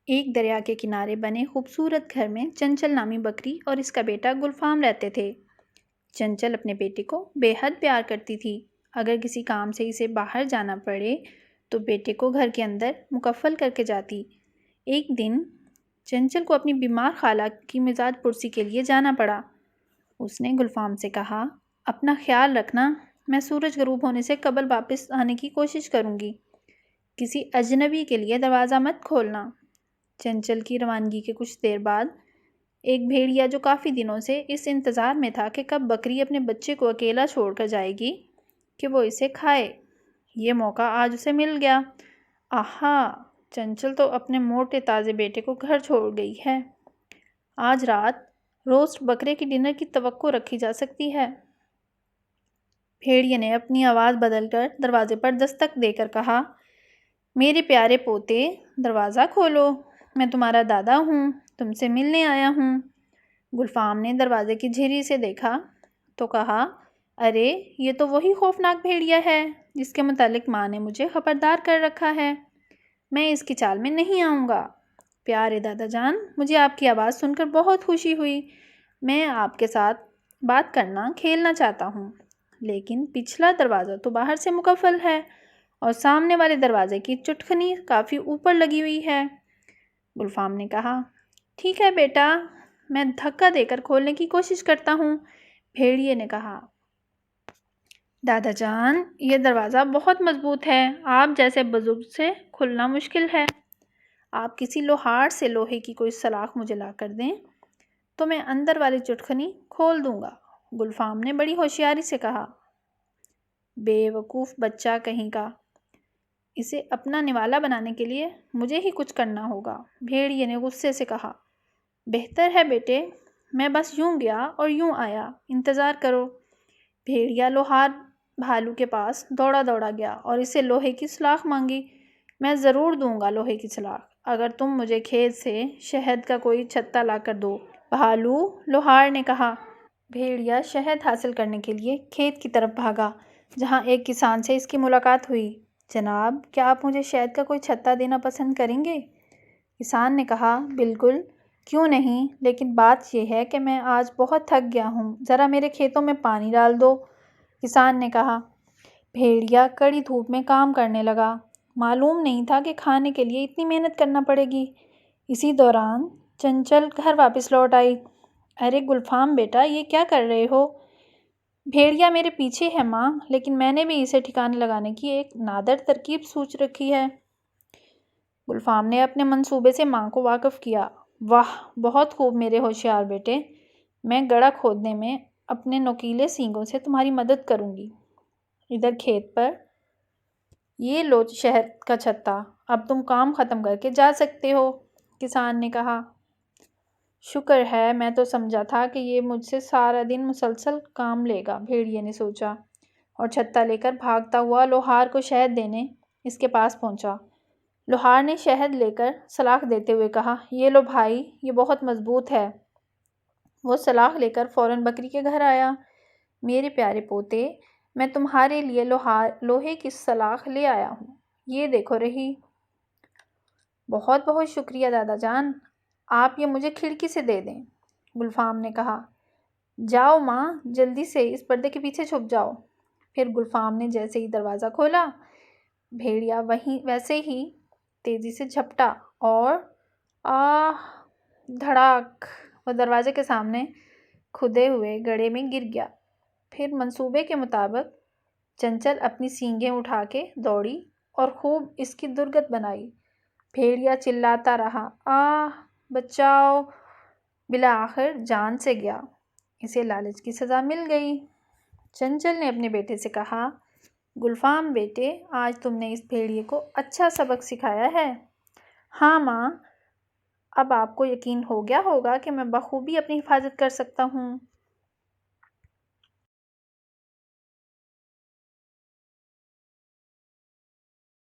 ایک دریا کے کنارے بنے خوبصورت گھر میں چنچل نامی بکری اور اس کا بیٹا گلفام رہتے تھے۔ چنچل اپنے بیٹے کو بے حد پیار کرتی تھی۔ اگر کسی کام سے اسے باہر جانا پڑے تو بیٹے کو گھر کے اندر مکفل کر کے جاتی۔ ایک دن چنچل کو اپنی بیمار خالہ کی مزاج پرسی کے لیے جانا پڑا۔ اس نے گلفام سے کہا، اپنا خیال رکھنا، میں سورج غروب ہونے سے قبل واپس آنے کی کوشش کروں گی۔ کسی اجنبی کے لیے دروازہ مت کھولنا۔ چنچل کی روانگی کے کچھ دیر بعد ایک بھیڑیا جو کافی دنوں سے اس انتظار میں تھا کہ کب بکری اپنے بچے کو اکیلا چھوڑ کر جائے گی کہ وہ اسے کھائے، یہ موقع آج اسے مل گیا۔ آہا، چنچل تو اپنے موٹے تازے بیٹے کو گھر چھوڑ گئی ہے۔ آج رات روسٹ بکرے کی ڈنر کی توقع رکھی جا سکتی ہے۔ بھیڑیے نے اپنی آواز بدل کر دروازے پر دستک دے کر کہا، میرے پیارے پوتے، دروازہ کھولو، میں تمہارا دادا ہوں، تم سے ملنے آیا ہوں۔ گلفام نے دروازے کی جھری سے دیکھا تو کہا، ارے یہ تو وہی خوفناک بھیڑیا ہے جس کے متعلق ماں نے مجھے خبردار کر رکھا ہے۔ میں اس کی چال میں نہیں آؤں گا۔ پیارے دادا جان، مجھے آپ کی آواز سن کر بہت خوشی ہوئی۔ میں آپ کے ساتھ بات کرنا، کھیلنا چاہتا ہوں، لیکن پچھلا دروازہ تو باہر سے مقفل ہے اور سامنے والے دروازے کی چٹکنی کافی اوپر لگی ہوئی ہے۔ گلفام نے کہا، ٹھیک ہے بیٹا، میں دھکا دے کر کھولنے کی کوشش کرتا ہوں۔ بھیڑیے نے کہا، دادا جان، یہ دروازہ بہت مضبوط ہے، آپ جیسے بزرگ سے کھلنا مشکل ہے۔ آپ کسی لوہار سے لوہے کی کوئی سلاخ مجھے لا کر دیں تو میں اندر والی چٹکنی کھول دوں گا۔ گلفام نے بڑی ہوشیاری سے کہا، بے وقوف بچہ کہیں کا، اسے اپنا نوالا بنانے کے لیے مجھے ہی کچھ کرنا ہوگا۔ بھیڑیے نے غصے سے کہا، بہتر ہے بیٹے، میں بس یوں گیا اور یوں آیا، انتظار کرو۔ بھیڑیا لوہار بھالو کے پاس دوڑا دوڑا گیا اور اسے لوہے کی سلاخ مانگی۔ میں ضرور دوں گا لوہے کی سلاخ، اگر تم مجھے کھیت سے شہد کا کوئی چھتا لا کر دو، بھالو لوہار نے کہا۔ بھیڑیا شہد حاصل کرنے کے لیے کھیت کی طرف بھاگا، جہاں ایک کسان سے اس کی ملاقات ہوئی۔ جناب، کیا آپ مجھے شہد کا کوئی چھتا دینا پسند کریں گے؟ کسان نے کہا، بالکل، کیوں نہیں، لیکن بات یہ ہے کہ میں آج بہت تھک گیا ہوں، ذرا میرے کھیتوں میں پانی ڈال دو، کسان نے کہا۔ بھیڑیا کڑی دھوپ میں کام کرنے لگا، معلوم نہیں تھا کہ کھانے کے لیے اتنی محنت کرنا پڑے گی۔ اسی دوران چنچل گھر واپس لوٹ آئی۔ ارے گلفام بیٹا، یہ کیا کر رہے ہو؟ بھیڑیا میرے پیچھے ہے ماں، لیکن میں نے بھی اسے ٹھکانے لگانے کی ایک نادر ترکیب سوچ رکھی ہے۔ گلفام نے اپنے منصوبے سے ماں کو واقف کیا۔ واہ، بہت خوب میرے ہوشیار بیٹے، میں گڑھا کھودنے میں اپنے نوکیلے سینگوں سے تمہاری مدد کروں گی۔ ادھر کھیت پر یہ لو شہد کا چھتا، اب تم کام ختم کر کے جا سکتے ہو، کسان نے کہا۔ شکر ہے، میں تو سمجھا تھا کہ یہ مجھ سے سارا دن مسلسل کام لے گا، بھیڑیے نے سوچا، اور چھتا لے کر بھاگتا ہوا لوہار کو شہد دینے اس کے پاس پہنچا۔ لوہار نے شہد لے کر سلاخ دیتے ہوئے کہا، یہ لو بھائی، یہ بہت مضبوط ہے۔ وہ سلاخ لے کر فوراً بکری کے گھر آیا۔ میرے پیارے پوتے، میں تمہارے لیے لوہے کی سلاخ لے آیا ہوں، یہ دیکھو رہی۔ بہت بہت شکریہ دادا جان، آپ یہ مجھے کھڑکی سے دے دیں، گلفام نے کہا۔ جاؤ ماں، جلدی سے اس پردے کے پیچھے چھپ جاؤ۔ پھر گلفام نے جیسے ہی دروازہ کھولا، بھیڑیا ویسے ہی تیزی سے جھپٹا اور دھڑاک، وہ دروازے کے سامنے کھدے ہوئے گڑھے میں گر گیا۔ پھر منصوبے کے مطابق چنچل اپنی سینگیں اٹھا کے دوڑی اور خوب اس کی درگت بنائی۔ بھیڑیا چلاتا رہا، بچاؤ، بالآخر جان سے گیا۔ اسے لالچ کی سزا مل گئی۔ چنچل نے اپنے بیٹے سے کہا، گلفام بیٹے، آج تم نے اس بھیڑیے کو اچھا سبق سکھایا ہے۔ ہاں ماں، اب آپ کو یقین ہو گیا ہوگا کہ میں بخوبی اپنی حفاظت کر سکتا ہوں۔